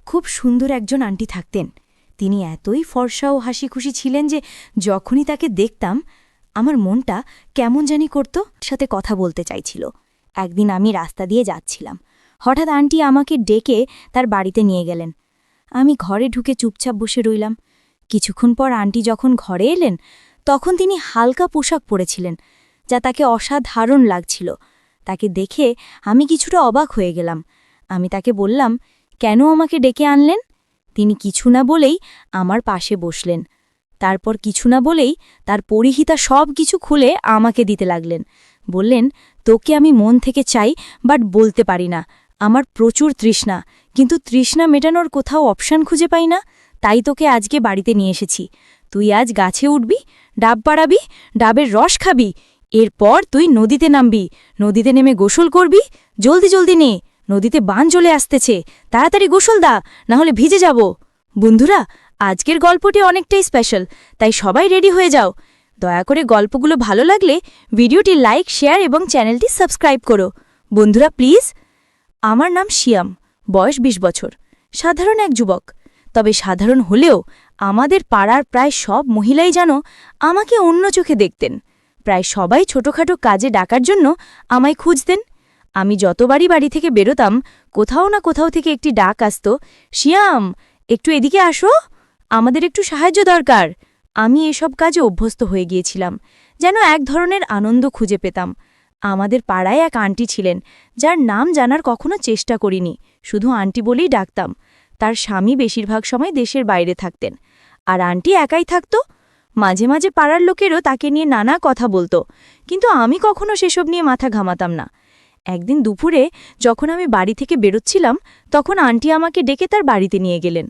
খুব সুন্দর একজন আন্টি থাকতেন। তিনি এতই ফর্সা ও হাসি খুশি ছিলেন যে যখনই তাকে দেখতাম আমার মনটা কেমন জানি করত, সাথে কথা বলতে চাইছিল। একদিন আমি রাস্তা দিয়ে যাচ্ছিলাম, হঠাৎ আন্টি আমাকে ডেকে তার বাড়িতে নিয়ে গেলেন। আমি ঘরে ঢুকে চুপচাপ বসে রইলাম। কিছুক্ষণ পর আন্টি যখন ঘরে এলেন তখন তিনি হালকা পোশাক পরেছিলেন, যা তাকে অসাধারণ লাগছিল। তাকে দেখে আমি কিছুটা অবাক হয়ে গেলাম। আমি তাকে বললাম, কেন আমাকে ডেকে আনলেন? তিনি কিছু না বলেই আমার পাশে বসলেন। তারপর কিছু না বলেই তার পরিহিতা সব কিছু খুলে আমাকে দিতে লাগলেন। বললেন, তোকে আমি মন থেকে চাই, বাট বলতে পারি না। আমার প্রচুর তৃষ্ণা, কিন্তু তৃষ্ণা মেটানোর কোথাও অপশান খুঁজে পাই না, তাই তোকে আজকে বাড়িতে নিয়ে এসেছি। তুই আজ গাছে উঠবি, ডাব বাড়াবি, ডাবের রস খাবি, এরপর তুই নদীতে নামবি, নদীতে নেমে গোসল করবি। জলদি জলদি নে, নদীতে বান চলে আসতেছে, তাড়াতাড়ি গোসল দা, নাহলে ভিজে যাব। বন্ধুরা, আজকের গল্পটি অনেকটাই স্পেশাল, তাই সবাই রেডি হয়ে যাও। দয়া করে গল্পগুলো ভালো লাগলে ভিডিওটি লাইক, শেয়ার এবং চ্যানেলটি সাবস্ক্রাইব করো। বন্ধুরা প্লিজ। আমার নাম শিয়াম, বয়স ২০ বছর, সাধারণ এক যুবক। তবে সাধারণ হলেও আমাদের পাড়ার প্রায় সব মহিলাই যেন আমাকে অন্য চোখে দেখতেন। প্রায় সবাই ছোটখাটো কাজে ডাকার জন্য আমায় খুঁজতেন। আমি যতবারই বাড়ি থেকে বেরোতাম কোথাও না কোথাও থেকে একটি ডাক আসত, শিয়াম একটু এদিকে আসো, আমাদের একটু সাহায্য দরকার। আমি এসব কাজে অভ্যস্ত হয়ে গিয়েছিলাম, যেন এক ধরনের আনন্দ খুঁজে পেতাম। আমাদের পাড়ায় এক আন্টি ছিলেন, যার নাম জানার কখনো চেষ্টা করিনি, শুধু আন্টি বলেই ডাকতাম। তার স্বামী বেশিরভাগ সময় দেশের বাইরে থাকতেন, আর আন্টি একাই থাকত। মাঝে মাঝে পাড়ার লোকেরও তাকে নিয়ে নানা কথা বলতো, কিন্তু আমি কখনো সেসব নিয়ে মাথা ঘামাতাম না। একদিন দুপুরে যখন আমি বাড়ি থেকে বেরোচ্ছিলাম, তখন আন্টি আমাকে ডেকে তার বাড়িতে নিয়ে গেলেন।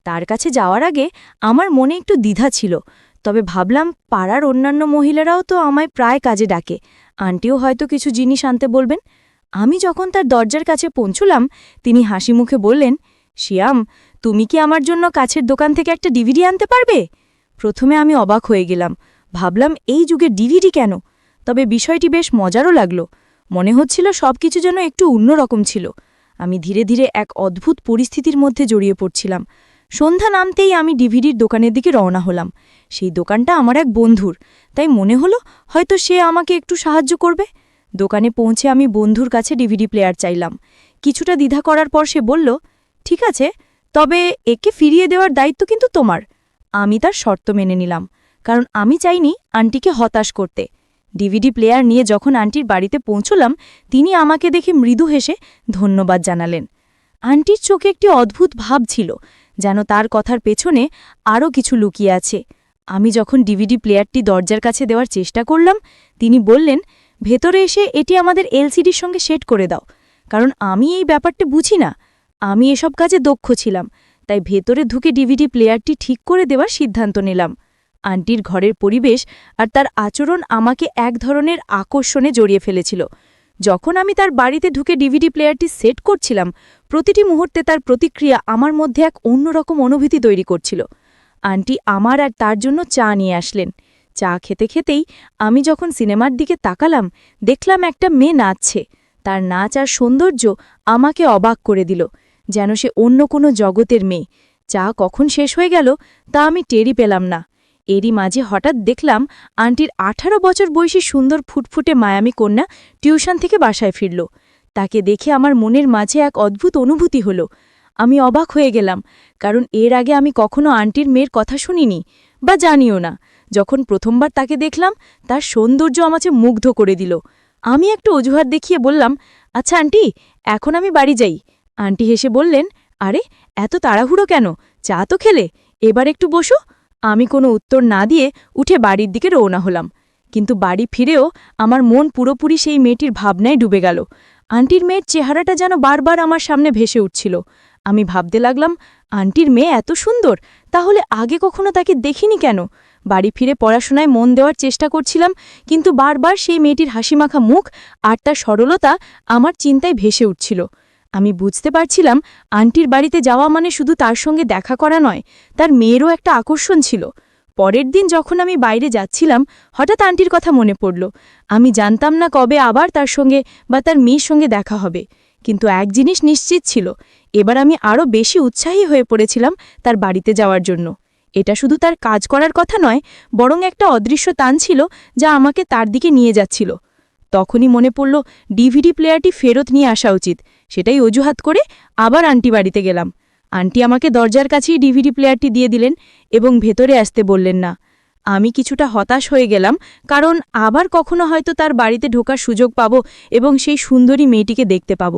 তার কাছে যাওয়ার আগে আমার মনে একটু দ্বিধা ছিল, তবে ভাবলাম পাড়ার অন্যান্য মহিলারাও তো আমায় প্রায় কাজে ডাকে, আন্টিও হয়তো কিছু জিনিস আনতে বলবেন। আমি যখন তার দরজার কাছে পৌঁছলাম, তিনি হাসি মুখে বললেন, শিয়াম, তুমি কি আমার জন্য কাছের দোকান থেকে একটা ডিভিডি আনতে পারবে? প্রথমে আমি অবাক হয়ে গেলাম, ভাবলাম এই যুগে ডিভিডি কেন? তবে বিষয়টি বেশ মজারও লাগলো। মনে হচ্ছিল সবকিছু যেন একটু অন্যরকম ছিল। আমি ধীরে ধীরে এক অদ্ভুত পরিস্থিতির মধ্যে জড়িয়ে পড়ছিলাম। সন্ধ্যা নামতেই আমি ডিভিডির দোকানের দিকে রওনা হলাম। সেই দোকানটা আমার এক বন্ধুর, তাই মনে হলো হয়তো সে আমাকে একটু সাহায্য করবে। দোকানে পৌঁছে আমি বন্ধুর কাছে ডিভিডি প্লেয়ার চাইলাম। কিছুটা দ্বিধা করার পর সে বলল, ঠিক আছে, তবে একে ফিরিয়ে দেওয়ার দায়িত্ব কিন্তু তোমার। আমি তার শর্ত মেনে নিলাম, কারণ আমি চাইনি আন্টিকে হতাশ করতে। ডিভিডি প্লেয়ার নিয়ে যখন আন্টির বাড়িতে পৌঁছলাম, তিনি আমাকে দেখে মৃদু হেসে ধন্যবাদ জানালেন। আন্টির চোখে একটি অদ্ভুত ভাব ছিল, যেন তার কথার পেছনে আরও কিছু লুকিয়ে আছে। আমি যখন ডিভিডি প্লেয়ারটি দরজার কাছে দেওয়ার চেষ্টা করলাম, তিনি বললেন, ভেতরে এসে এটি আমাদের এলসিডির সঙ্গে সেট করে দাও, কারণ আমি এই ব্যাপারটা বুঝি না। আমি এসব কাজে দক্ষ ছিলাম, তাই ভেতরে ঢুকে ডিভিডি প্লেয়ারটি ঠিক করে দেওয়ার সিদ্ধান্ত নিলাম। আন্টির ঘরের পরিবেশ আর তার আচরণ আমাকে এক ধরনের আকর্ষণে জড়িয়ে ফেলেছিল। যখন আমি তার বাড়িতে ঢুকে ডিভিডি প্লেয়ারটি সেট করছিলাম, প্রতিটি মুহূর্তে তার প্রতিক্রিয়া আমার মধ্যে এক অন্যরকম অনুভূতি তৈরি করছিল। আন্টি আমার আর তার জন্য চা নিয়ে আসলেন। চা খেতে খেতেই আমি যখন সিনেমার দিকে তাকালাম, দেখলাম একটা মেয়ে নাচছে। তার নাচ আর সৌন্দর্য আমাকে অবাক করে দিল, যেন সে অন্য কোনো জগতের মেয়ে। চা কখন শেষ হয়ে গেল তা আমি টেরই পেলাম না। এরই মাঝে হঠাৎ দেখলাম আন্টির ১৮ বছর বয়সী সুন্দর ফুটফুটে মায়ামি কন্যা টিউশন থেকে বাসায় ফিরল। তাকে দেখে আমার মনের মাঝে এক অদ্ভুত অনুভূতি হলো। আমি অবাক হয়ে গেলাম, কারণ এর আগে আমি কখনো আন্টির মেয়ের কথা শুনিনি বা জানিও না। যখন প্রথমবার তাকে দেখলাম, তার সৌন্দর্য আমাকে মুগ্ধ করে দিল। আমি একটু অজুহাত দেখিয়ে বললাম, আচ্ছা আন্টি, এখন আমি বাড়ি যাই। আন্টি হেসে বললেন, আরে এত তাড়াহুড়ো কেন? চা তো খেলে, এবার একটু বসো। আমি কোনো উত্তর না দিয়ে উঠে বাড়ির দিকে রওনা হলাম। কিন্তু বাড়ি ফিরেও আমার মন পুরোপুরি সেই মেয়েটির ভাবনায় ডুবে গেল। আন্টির মেয়ের চেহারাটা যেন বারবার আমার সামনে ভেসে উঠছিল। আমি ভাবতে লাগলাম, আন্টির মেয়ে এত সুন্দর, তাহলে আগে কখনো তাকে দেখিনি কেন? বাড়ি ফিরে পড়াশোনায় মন দেওয়ার চেষ্টা করছিলাম, কিন্তু বারবার সেই মেয়েটির হাসিমাখা মুখ আর তার সরলতা আমার চিন্তায় ভেসে উঠছিল। আমি বুঝতে পারছিলাম আন্টির বাড়িতে যাওয়া মানে শুধু তার সঙ্গে দেখা করা নয়, তার মেয়েরও একটা আকর্ষণ ছিল। পরের দিন যখন আমি বাইরে যাচ্ছিলাম, হঠাৎ আন্টির কথা মনে পড়ল। আমি জানতাম না কবে আবার তার সঙ্গে বা তার মেয়ের সঙ্গে দেখা হবে, কিন্তু এক জিনিস নিশ্চিত ছিল, এবার আমি আরও বেশি উৎসাহী হয়ে পড়েছিলাম তার বাড়িতে যাওয়ার জন্য। এটা শুধু তার কাজ করার কথা নয়, বরং একটা অদৃশ্য টান ছিল যা আমাকে তার দিকে নিয়ে যাচ্ছিল। তখনই মনে পড়ল ডিভিডি প্লেয়ারটি ফেরত নিয়ে আসা উচিত। সেটাই অজুহাত করে আবার আন্টি বাড়িতে গেলাম। আন্টি আমাকে দরজার কাছেই ডিভিডি প্লেয়ারটি দিয়ে দিলেন এবং ভেতরে আসতে বললেন না। আমি কিছুটা হতাশ হয়ে গেলাম, কারণ আবার কখনো হয়তো তার বাড়িতে ঢোকার সুযোগ পাব এবং সেই সুন্দরী মেয়েটিকে দেখতে পাব।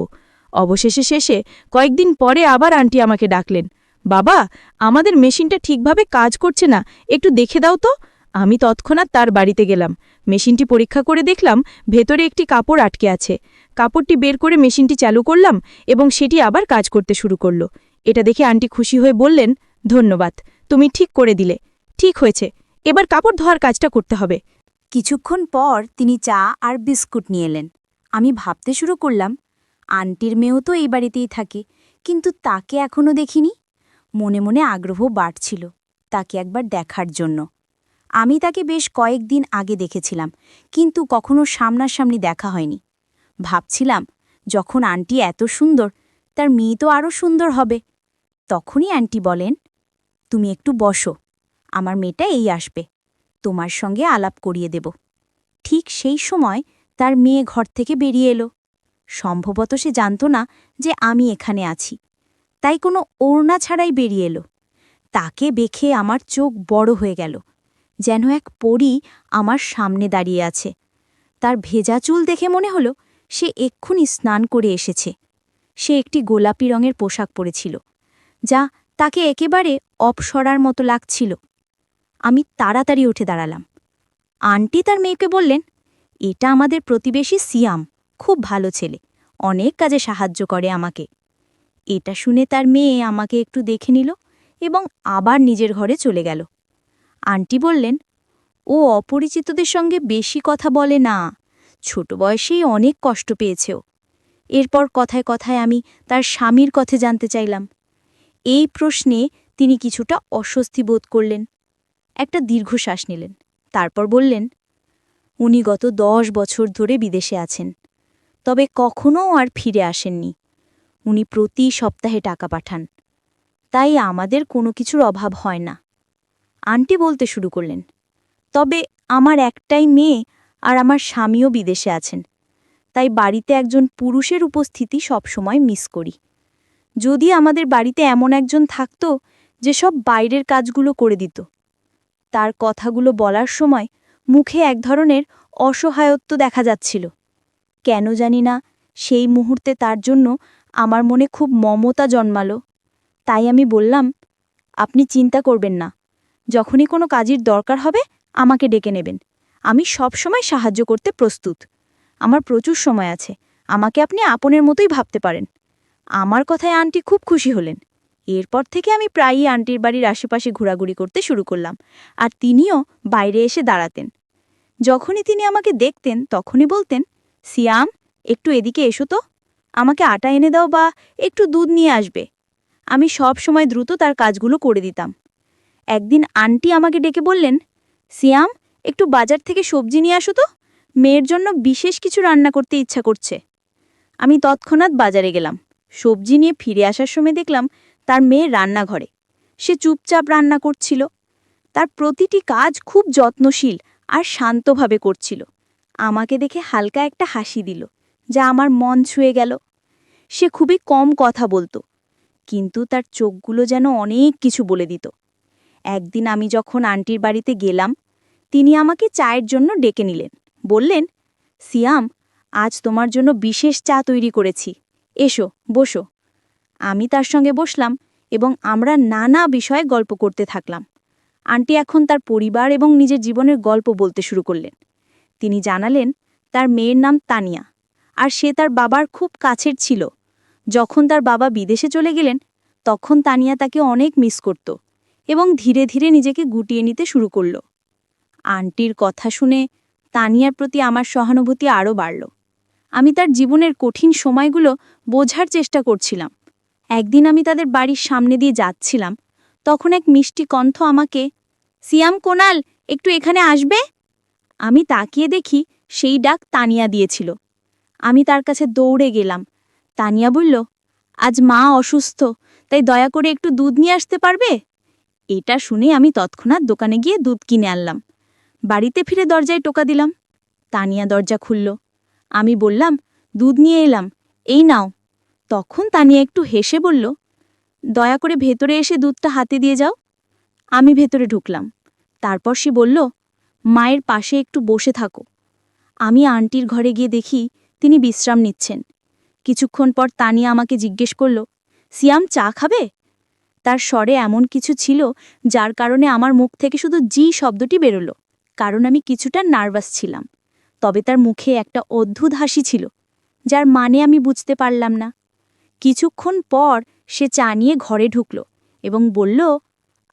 শেষে কয়েকদিন পরে আবার আন্টি আমাকে ডাকলেন। বাবা, আমাদের মেশিনটা ঠিকভাবে কাজ করছে না, একটু দেখে দাও তো। আমি তৎক্ষণাৎ তার বাড়িতে গেলাম। মেশিনটি পরীক্ষা করে দেখলাম ভেতরে একটি কাপড় আটকে আছে। কাপড়টি বের করে মেশিনটি চালু করলাম এবং সেটি আবার কাজ করতে শুরু করল। এটা দেখে আন্টি খুশি হয়ে বললেন, ধন্যবাদ, তুমি ঠিক করে দিলে। ঠিক হয়েছে, এবার কাপড় ধোয়ার কাজটা করতে হবে। কিছুক্ষণ পর তিনি চা আর বিস্কুট নিয়ে এলেন। আমি ভাবতে শুরু করলাম, আন্টির মেয়েও তো এই বাড়িতেই থাকে, কিন্তু তাকে এখনও দেখিনি। মনে মনে আগ্রহ বাড়ছিল তাকে একবার দেখার জন্য। আমি তাকে বেশ কয়েকদিন আগে দেখেছিলাম, কিন্তু কখনো সামনাসামনি দেখা হয়নি। ভাবছিলাম, যখন আন্টি এত সুন্দর, তার মেয়ে তো আরও সুন্দর হবে। তখনই আন্টি বলেন, তুমি একটু বসো, আমার মেয়েটা এই আসবে, তোমার সঙ্গে আলাপ করিয়ে দেব। ঠিক সেই সময় তার মেয়ে ঘর থেকে বেরিয়ে এলো। সম্ভবত সে জানত না যে আমি এখানে আছি, তাই কোনো ওড়না ছাড়াই বেরিয়ে এলো। তাকে দেখে আমার চোখ বড় হয়ে গেল, যেন এক পরী আমার সামনে দাঁড়িয়ে আছে। তার ভেজা চুল দেখে মনে হলো সে এক্ষুনি স্নান করে এসেছে। সে একটি গোলাপি রঙের পোশাক পরেছিল, যা তাকে একেবারে অপসরার মতো লাগছিল। আমি তাড়াতাড়ি উঠে দাঁড়ালাম। আন্টি তার মেয়েকে বললেন, এটা আমাদের প্রতিবেশী সিয়াম, খুব ভালো ছেলে, অনেক কাজে সাহায্য করে আমাকে। এটা শুনে তার মেয়ে আমাকে একটু দেখে নিল এবং আবার নিজের ঘরে চলে গেল। আন্টি বললেন, ও অপরিচিতদের সঙ্গে বেশি কথা বলে না, ছোট বয়সেই অনেক কষ্ট পেয়েছে ও। এরপর কথায় কথায় আমি তার স্বামীর কথা জানতে চাইলাম। এই প্রশ্নে তিনি কিছুটা অস্বস্তি বোধ করলেন, একটা দীর্ঘশ্বাস নিলেন, তারপর বললেন, উনি গত 10 বছর ধরে বিদেশে আছেন, তবে কখনও আর ফিরে আসেননি। উনি প্রতি সপ্তাহে টাকা পাঠান, তাই আমাদের কোনো কিছুর অভাব হয় না। আন্টি বলতে শুরু করলেন, তবে আমার একটাই মেয়ে আর আমার স্বামীও বিদেশে আছেন, তাই বাড়িতে একজন পুরুষের উপস্থিতি সবসময় মিস করি। যদি আমাদের বাড়িতে এমন একজন থাকত যে সব বাইরের কাজগুলো করে দিত। তার কথাগুলো বলার সময় মুখে এক ধরনের অসহায়ত্ব দেখা যাচ্ছিল। কেন জানি না, সেই মুহূর্তে তার জন্য আমার মনে খুব মমতা জন্মালো। তাই আমি বললাম, আপনি চিন্তা করবেন না, যখনই কোনো কাজের দরকার হবে আমাকে ডেকে নেবেন, আমি সব সময় সাহায্য করতে প্রস্তুত। আমার প্রচুর সময় আছে, আমাকে আপনি আপনের মতোই ভাবতে পারেন। আমার কথায় আন্টি খুব খুশি হলেন। এরপর থেকে আমি প্রায়ই আন্টির বাড়ির আশেপাশে ঘোরাঘুরি করতে শুরু করলাম, আর তিনিও বাইরে এসে দাঁড়াতেন। যখনই তিনি আমাকে দেখতেন তখনই বলতেন, সিয়াম, একটু এদিকে এসো তো, আমাকে আটা এনে দাও বা একটু দুধ নিয়ে আসবে। আমি সব সময় দ্রুত তার কাজগুলো করে দিতাম। একদিন আন্টি আমাকে ডেকে বললেন, সিয়াম, একটু বাজার থেকে সবজি নিয়ে আসো তো, মেয়ের জন্য বিশেষ কিছু রান্না করতে ইচ্ছা করছে। আমি তৎক্ষণাৎ বাজারে গেলাম। সবজি নিয়ে ফিরে আসার সময় দেখলাম তার মেয়ে রান্নাঘরে। সে চুপচাপ রান্না করছিল। তার প্রতিটি কাজ খুব যত্নশীল আর শান্তভাবে করছিল। আমাকে দেখে হালকা একটা হাসি দিল, যা আমার মন ছুঁয়ে গেল। সে খুবই কম কথা বলতো, কিন্তু তার চোখগুলো যেন অনেক কিছু বলে দিত। একদিন আমি যখন আন্টির বাড়িতে গেলাম, তিনি আমাকে চায়ের জন্য ডেকে নিলেন। বললেন, সিয়াম, আজ তোমার জন্য বিশেষ চা তৈরি করেছি, এসো বসো। আমি তার সঙ্গে বসলাম এবং আমরা নানা বিষয়ে গল্প করতে থাকলাম। আন্টি এখন তার পরিবার এবং নিজের জীবনের গল্প বলতে শুরু করলেন। তিনি জানালেন তার মেয়ের নাম তানিয়া, আর সে তার বাবার খুব কাছের ছিল। যখন তার বাবা বিদেশে চলে গেলেন, তখন তানিয়া তাকে অনেক মিস করত এবং ধীরে ধীরে নিজেকে গুটিয়ে নিতে শুরু করল। আন্টির কথা শুনে তানিয়ার প্রতি আমার সহানুভূতি আরও বাড়ল। আমি তার জীবনের কঠিন সময়গুলো বোঝার চেষ্টা করছিলাম। একদিন আমি তাদের বাড়ির সামনে দিয়ে যাচ্ছিলাম, তখন এক মিষ্টি কণ্ঠ আমাকে, সিয়াম, কোনাল, একটু এখানে আসবে। আমি তাকিয়ে দেখি সেই ডাক তানিয়া দিয়েছিল। আমি তার কাছে দৌড়ে গেলাম। তানিয়া বলল, আজ মা অসুস্থ, তাই দয়া করে একটু দুধ নিয়ে আসতে পারবে? এটা শুনে আমি তৎক্ষণাৎ দোকানে গিয়ে দুধ কিনে আনলাম। বাড়িতে ফিরে দরজায় টোকা দিলাম। তানিয়া দরজা খুলল। আমি বললাম, দুধ নিয়ে এলাম, এই নাও। তখন তানিয়া একটু হেসে বলল, দয়া করে ভেতরে এসে দুধটা হাতে দিয়ে যাও। আমি ভেতরে ঢুকলাম। তারপর সে বলল, মায়ের পাশে একটু বসে থাকো। আমি আন্টির ঘরে গিয়ে দেখি তিনি বিশ্রাম নিচ্ছেন। কিছুক্ষণ পর তানিয়া আমাকে জিজ্ঞেস করল, সিয়াম চা খাবে? তার স্বরে এমন কিছু ছিল যার কারণে আমার মুখ থেকে শুধু জি শব্দটি বেরোলো, কারণ আমি কিছুটা নার্ভাস ছিলাম। তবে তার মুখে একটা অদ্ভুত হাসি ছিল, যার মানে আমি বুঝতে পারলাম না। কিছুক্ষণ পর সে চা নিয়ে ঘরে ঢুকল এবং বলল,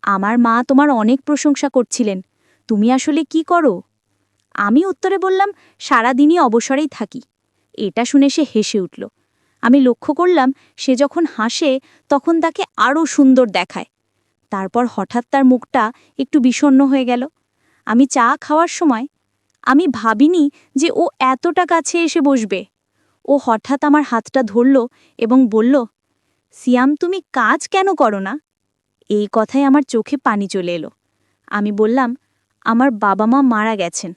আমার মা তোমার অনেক প্রশংসা করছিলেন, তুমি আসলে কি করো? আমি উত্তরে বললাম, সারাদিনই অবসরেই থাকি। এটা শুনে সে হেসে উঠল। আমি লক্ষ্য করলাম সে যখন হাসে তখন তাকে আরও সুন্দর দেখায়। তারপর হঠাৎ তার মুখটা একটু বিষণ্ণ হয়ে গেল। আমি চা খাওয়ার সময় আমি ভাবিনি যে ও এতটা কাছে এসে বসবে। ও হঠাৎ আমার হাতটা ধরল এবং বলল, সিয়াম তুমি কাজ কেন করো না? এই কথায় আমার চোখে পানি চলে এলো। আমি বললাম, আমার বাবা মা মারা গেছেন,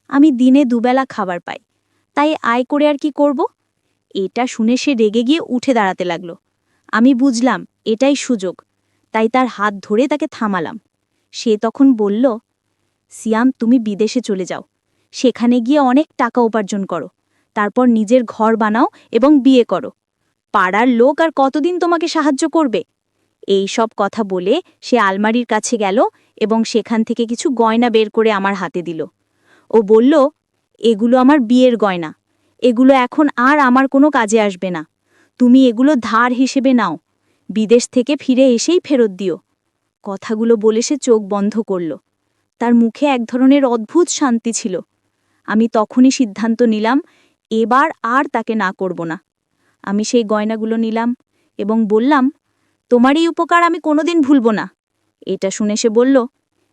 আমি দিনে দুবেলা খাবার পাই, তাই আয় করে আর কি করব? এটা শুনে সে রেগে গিয়ে উঠে দাঁড়াতে লাগলো। আমি বুঝলাম এটাই সুযোগ, তাই তার হাত ধরে তাকে থামালাম। সে তখন বলল, সিয়াম তুমি বিদেশে চলে যাও, সেখানে গিয়ে অনেক টাকা উপার্জন করো, তারপর নিজের ঘর বানাও এবং বিয়ে করো। পাড়ার লোক আর কতদিন তোমাকে সাহায্য করবে? এই সব কথা বলে সে আলমারির কাছে গেল এবং সেখান থেকে কিছু গয়না বের করে আমার হাতে দিল। ও বলল, এগুলো আমার বিয়ের গয়না, এগুলো এখন আর আমার কোনো কাজে আসবে না, তুমি এগুলো ধার হিসেবে নাও, বিদেশ থেকে ফিরে এসেই ফেরত দিও। কথাগুলো বলে সে চোখ বন্ধ করল। তার মুখে এক ধরনের অদ্ভুত শান্তি ছিল। আমি তখনই সিদ্ধান্ত নিলাম, এবার আর তাকে না করব না। আমি সেই গয়নাগুলো নিলাম এবং বললাম, তোমার এই উপকার আমি কোনোদিন ভুলব না। এটা শুনে সে বলল,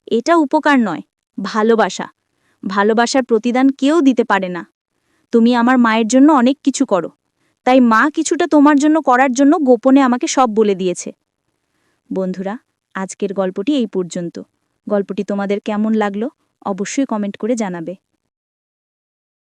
এটা উপকার নয়, ভালোবাসা। ভালোবাসার প্রতিদান কেউ দিতে পারে না। তুমি আমার মায়ের জন্য অনেক কিছু করো, তাই মা কিছুটা তোমার জন্য করার জন্য গোপনে আমাকে সব বলে দিয়েছে। বন্ধুরা, আজকের গল্পটি এই পর্যন্ত। গল্পটি তোমাদের কেমন লাগলো অবশ্যই কমেন্ট করে জানাবে।